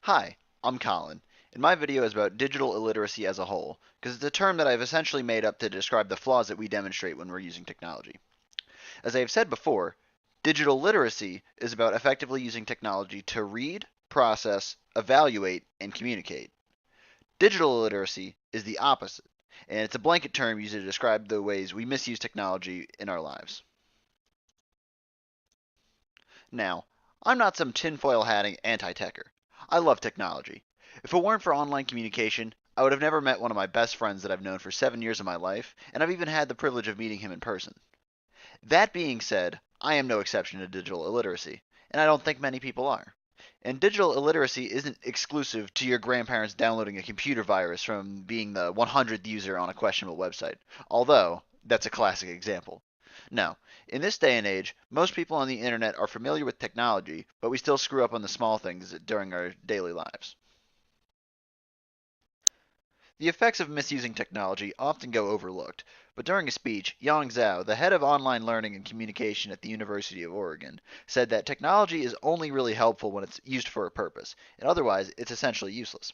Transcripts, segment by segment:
Hi, I'm Colin, and my video is about digital illiteracy as a whole, because it's a term that I've essentially made up to describe the flaws that we demonstrate when we're using technology. As I have said before, digital literacy is about effectively using technology to read, process, evaluate, and communicate. Digital illiteracy is the opposite, and it's a blanket term used to describe the ways we misuse technology in our lives. Now, I'm not some tinfoil hatting anti-techer. I love technology. If it weren't for online communication, I would have never met one of my best friends that I've known for 7 years of my life, and I've even had the privilege of meeting him in person. That being said, I am no exception to digital illiteracy, and I don't think many people are. And digital illiteracy isn't exclusive to your grandparents downloading a computer virus from being the 100th user on a questionable website, although that's a classic example. No, in this day and age, most people on the internet are familiar with technology, but we still screw up on the small things during our daily lives. The effects of misusing technology often go overlooked, but during a speech, Zhao, the head of online learning and communication at the University of Oregon, said that technology is only really helpful when it's used for a purpose, and otherwise it's essentially useless.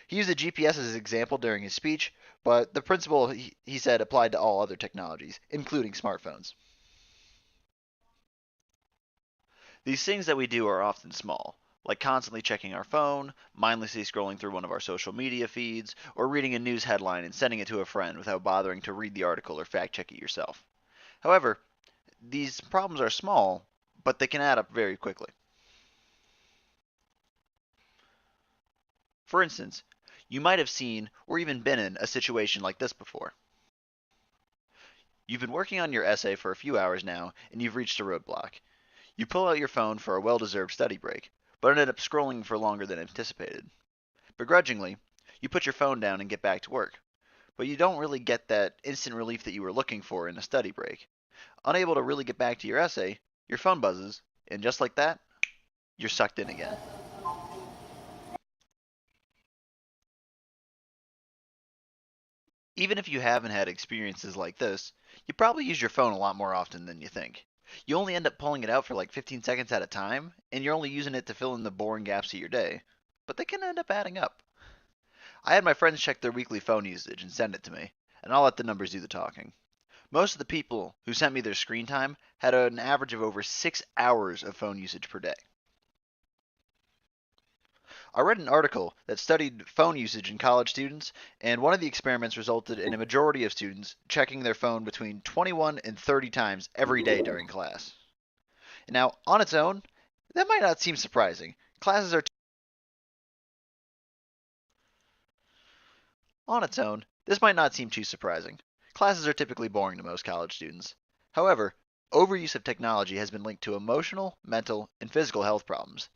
He used the GPS as an example during his speech, but the principle, he said, applied to all other technologies, including smartphones. These things that we do are often small, like constantly checking our phone, mindlessly scrolling through one of our social media feeds, or reading a news headline and sending it to a friend without bothering to read the article or fact check it yourself. However, these problems are small, but they can add up very quickly. For instance, you might have seen or even been in a situation like this before. You've been working on your essay for a few hours now, and you've reached a roadblock. You pull out your phone for a well deserved study break, but ended up scrolling for longer than anticipated. Begrudgingly, you put your phone down and get back to work, but you don't really get that instant relief that you were looking for in a study break. Unable to really get back to your essay, your phone buzzes, and just like that, you're sucked in again. Even if you haven't had experiences like this, you probably use your phone a lot more often than you think. You only end up pulling it out for like 15 seconds at a time, and you're only using it to fill in the boring gaps of your day. But they can end up adding up. I had my friends check their weekly phone usage and send it to me, and I'll let the numbers do the talking. Most of the people who sent me their screen time had an average of over 6 hours of phone usage per day. I read an article that studied phone usage in college students, and one of the experiments resulted in a majority of students checking their phone between 21 and 30 times every day during class. Now, on its own, that might not seem surprising. Classes are On its own, this might not seem too surprising. Classes are typically boring to most college students. However, overuse of technology has been linked to emotional, mental, and physical health problems.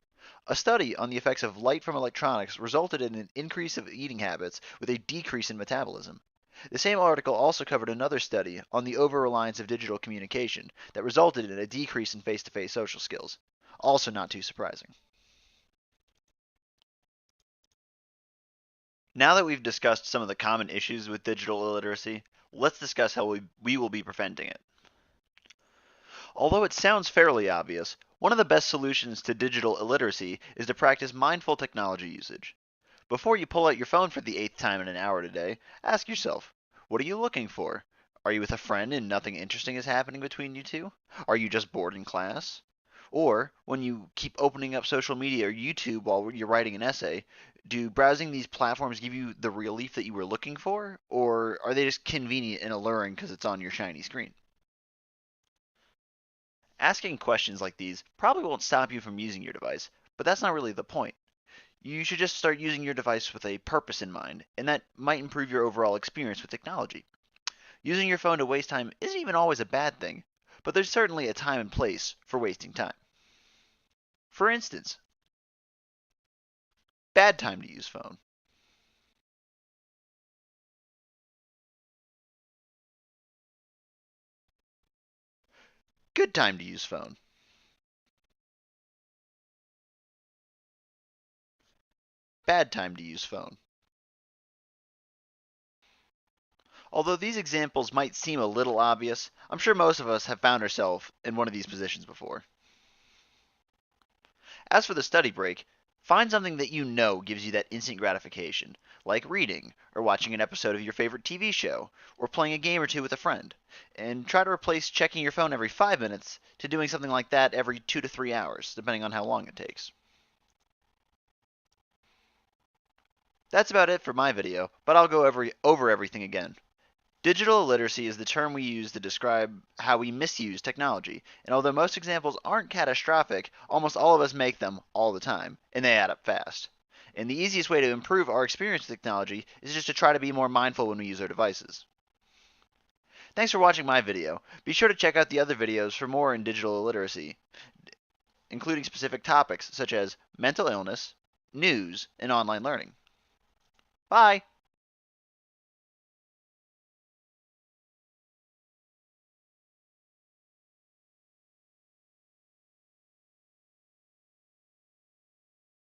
A study on the effects of light from electronics resulted in an increase of eating habits with a decrease in metabolism. The same article also covered another study on the over-reliance of digital communication that resulted in a decrease in face-to-face social skills. Also not too surprising. Now that we've discussed some of the common issues with digital illiteracy, let's discuss how we will be preventing it. Although it sounds fairly obvious, one of the best solutions to digital illiteracy is to practice mindful technology usage. Before you pull out your phone for the 8th time in an hour today, ask yourself, what are you looking for? Are you with a friend and nothing interesting is happening between you two? Are you just bored in class? Or, when you keep opening up social media or YouTube while you're writing an essay, do browsing these platforms give you the relief that you were looking for? Or are they just convenient and alluring because it's on your shiny screen? Asking questions like these probably won't stop you from using your device, but that's not really the point. You should just start using your device with a purpose in mind, and that might improve your overall experience with technology. Using your phone to waste time isn't even always a bad thing, but there's certainly a time and place for wasting time. For instance, bad time to use phone. Good time to use phone. Bad time to use phone. Although these examples might seem a little obvious, I'm sure most of us have found ourselves in one of these positions before. As for the study break, Find something that you know gives you that instant gratification, like reading, or watching an episode of your favorite TV show, or playing a game or two with a friend, and try to replace checking your phone every 5 minutes to doing something like that every 2 to 3 hours, depending on how long it takes. That's about it for my video, but I'll go over everything again. Digital illiteracy is the term we use to describe how we misuse technology, and although most examples aren't catastrophic, almost all of us make them all the time, and they add up fast. And the easiest way to improve our experience with technology is just to try to be more mindful when we use our devices. Thanks for watching my video. Be sure to check out the other videos for more in digital illiteracy, including specific topics such as mental illness, news, and online learning. Bye!